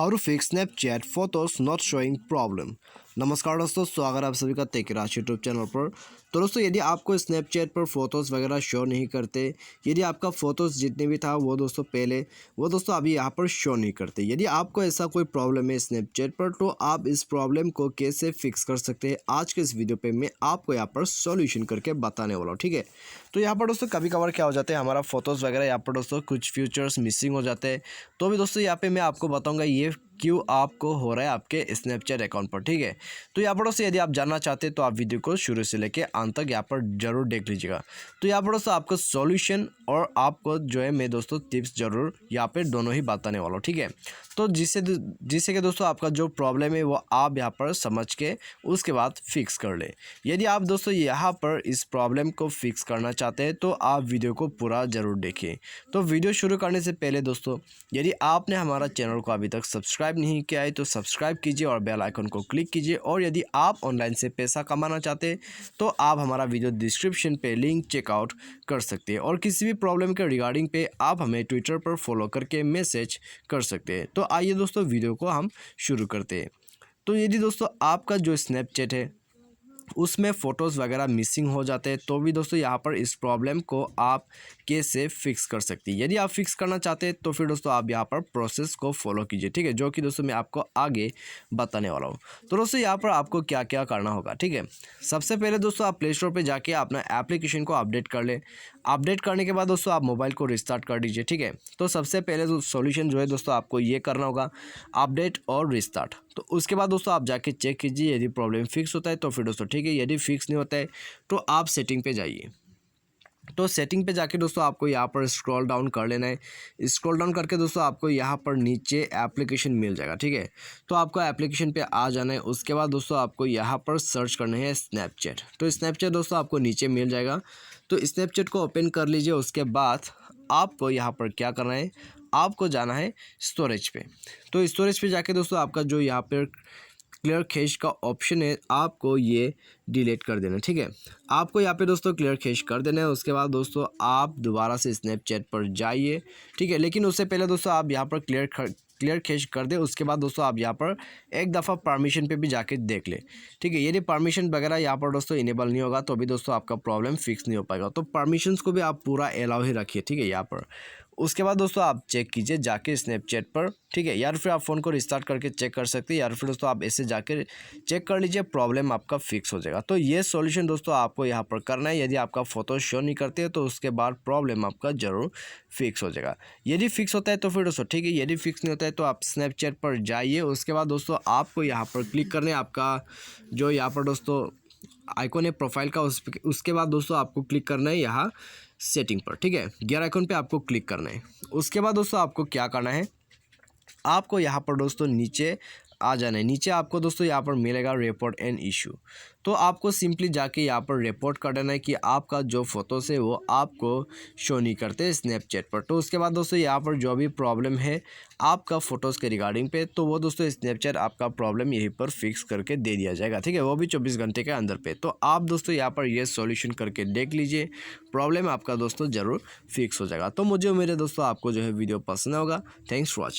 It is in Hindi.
How to fix Snapchat photos not showing problem. नमस्कार दोस्तों, स्वागत है आप सभी का टेक राज यूट्यूब चैनल पर। तो दोस्तों, यदि आपको स्नैपचैट पर फोटोज़ वगैरह शो नहीं करते, यदि आपका फ़ोटोज़ जितने भी था वो दोस्तों पहले वो दोस्तों अभी यहाँ पर शो नहीं करते, यदि आपको ऐसा कोई प्रॉब्लम है स्नैपचैट पर, तो आप इस प्रॉब्लम को कैसे फिक्स कर सकते हैं आज के इस वीडियो पे मैं आपको यहाँ पर सॉल्यूशन करके बताने वाला हूँ। ठीक है, तो यहाँ पर दोस्तों कभी कभार क्या हो जाता है, हमारा फ़ोटोज़ वगैरह यहाँ पर दोस्तों कुछ फीचर्स मिसिंग हो जाते हैं। तो भी दोस्तों यहाँ पे मैं आपको बताऊँगा ये क्यों आपको हो रहा है आपके स्नैपचैट अकाउंट पर। ठीक है, तो यहाँ पर दोस्तों यदि आप जानना चाहते हैं तो आप वीडियो को शुरू से लेके अंत तक यहाँ पर जरूर देख लीजिएगा। तो यहाँ पर दोस्तों आपको सॉल्यूशन और आपको जो है मैं दोस्तों टिप्स जरूर यहाँ पे दोनों ही बताने वाला हूँ। ठीक है, तो जिससे कि दोस्तों आपका जो प्रॉब्लम है वो आप यहाँ पर समझ के उसके बाद फिक्स कर ले। यदि आप दोस्तों यहाँ पर इस प्रॉब्लम को फिक्स करना चाहते हैं तो आप वीडियो को पूरा ज़रूर देखिए। तो वीडियो शुरू करने से पहले दोस्तों, यदि आपने हमारा चैनल को अभी तक सब्सक्राइब नहीं किया है तो सब्सक्राइब कीजिए और बेल आइकन को क्लिक कीजिए। और यदि आप ऑनलाइन से पैसा कमाना चाहते हैं तो आप हमारा वीडियो डिस्क्रिप्शन पे लिंक चेकआउट कर सकते हैं। और किसी भी प्रॉब्लम के रिगार्डिंग पे आप हमें ट्विटर पर फॉलो करके मैसेज कर सकते हैं। तो आइए दोस्तों वीडियो को हम शुरू करते हैं। तो यदि दोस्तों आपका जो स्नैपचैट है उसमें फ़ोटोज़ वगैरह मिसिंग हो जाते हैं तो भी दोस्तों यहाँ पर इस प्रॉब्लम को आप कैसे फिक्स कर सकती है। यदि आप फिक्स करना चाहते हैं तो फिर दोस्तों आप यहाँ पर प्रोसेस को फॉलो कीजिए। ठीक है, जो कि दोस्तों मैं आपको आगे बताने वाला हूँ। तो दोस्तों यहाँ पर आपको क्या क्या करना होगा। ठीक है, सबसे पहले दोस्तों आप प्ले स्टोर पर जाके अपना एप्लीकेशन को अपडेट कर लें। अपडेट करने के बाद दोस्तों आप मोबाइल को रिस्टार्ट कर दीजिए। ठीक है, तो सबसे पहले जो सॉल्यूशन जो है दोस्तों आपको ये करना होगा, अपडेट और रिस्टार्ट। तो उसके बाद दोस्तों आप जाके चेक कीजिए, यदि प्रॉब्लम फिक्स होता है तो फिर दोस्तों ठीक है, यदि फिक्स नहीं होता है तो आप सेटिंग पे जाइए। तो सेटिंग पे जाके दोस्तों आपको यहाँ पर स्क्रॉल डाउन कर लेना है। स्क्रॉल डाउन करके दोस्तों आपको यहाँ पर नीचे एप्लीकेशन मिल जाएगा। ठीक है, तो आपको एप्लीकेशन पे आ जाना है। उसके बाद दोस्तों आपको यहाँ पर सर्च करना है स्नैपचैट। तो स्नैपचैट दोस्तों आपको नीचे मिल जाएगा। तो स्नैपचैट को ओपन कर लीजिए। उसके बाद आपको यहाँ पर क्या करना है, आपको जाना है स्टोरेज पे। तो स्टोरेज पे जाके दोस्तों आपका जो यहाँ पर क्लियर कैश का ऑप्शन है आपको ये डिलीट कर देना है। ठीक है, आपको यहाँ पे दोस्तों क्लियर कैश कर देना है। उसके बाद दोस्तों आप दोबारा से स्नैपचैट पर जाइए। ठीक है, लेकिन उससे पहले दोस्तों आप यहाँ पर क्लियर कैश कर दे। उसके बाद दोस्तों आप यहाँ पर एक दफ़ा परमिशन पे भी जाके देख ले। ठीक है, यदि परमिशन वगैरह यहाँ पर दोस्तों इनेबल नहीं होगा तो भी दोस्तों आपका प्रॉब्लम फिक्स नहीं हो पाएगा। तो परमिशंस को भी आप पूरा अलाउ ही रखिए। ठीक है, यहाँ पर उसके बाद दोस्तों आप चेक कीजिए जाके स्नैपचैट पर। ठीक है, या फिर आप फ़ोन को रिस्टार्ट करके चेक कर सकते हैं, या फिर दोस्तों आप ऐसे जाकर चेक कर लीजिए, प्रॉब्लम आपका फिक्स हो जाएगा। तो ये सॉल्यूशन दोस्तों आपको यहाँ पर करना है। यदि आपका फ़ोटो शो नहीं करते तो उसके बाद प्रॉब्लम आपका ज़रूर फिक्स हो जाएगा। यदि फिक्स होता है तो फिर दोस्तों ठीक है, यदि फिक्स नहीं होता है तो आप स्नैपचैट पर जाइए। उसके बाद दोस्तों आपको यहाँ पर क्लिक करना है, आपका जो यहाँ पर दोस्तों आइकॉन है प्रोफाइल का, उसके बाद दोस्तों आपको क्लिक करना है यहाँ सेटिंग पर। ठीक है, गियर आइकॉन पे आपको क्लिक करना है। उसके बाद दोस्तों आपको क्या करना है, आपको यहाँ पर दोस्तों नीचे आ जाना है। नीचे आपको दोस्तों यहाँ पर मिलेगा रिपोर्ट एन इशू। तो आपको सिंपली जाके यहाँ पर रिपोर्ट कर देना है कि आपका जो फ़ोटोज़ है वो आपको शो नहीं करते स्नैपचैट पर। तो उसके बाद दोस्तों यहाँ पर जो भी प्रॉब्लम है आपका फ़ोटोज़ के रिगार्डिंग पे, तो वो दोस्तों स्नैपचैट आपका प्रॉब्लम यहीं पर फिक्स करके दे दिया जाएगा। ठीक है, वो भी 24 घंटे के अंदर पे। तो आप दोस्तों यहाँ पर ये सॉल्यूशन करके देख लीजिए, प्रॉब्लम आपका दोस्तों ज़रूर फिक्स हो जाएगा। तो मुझे उम्मीद है दोस्तों आपको जो है वीडियो पसंद होगा। Thanks for watching.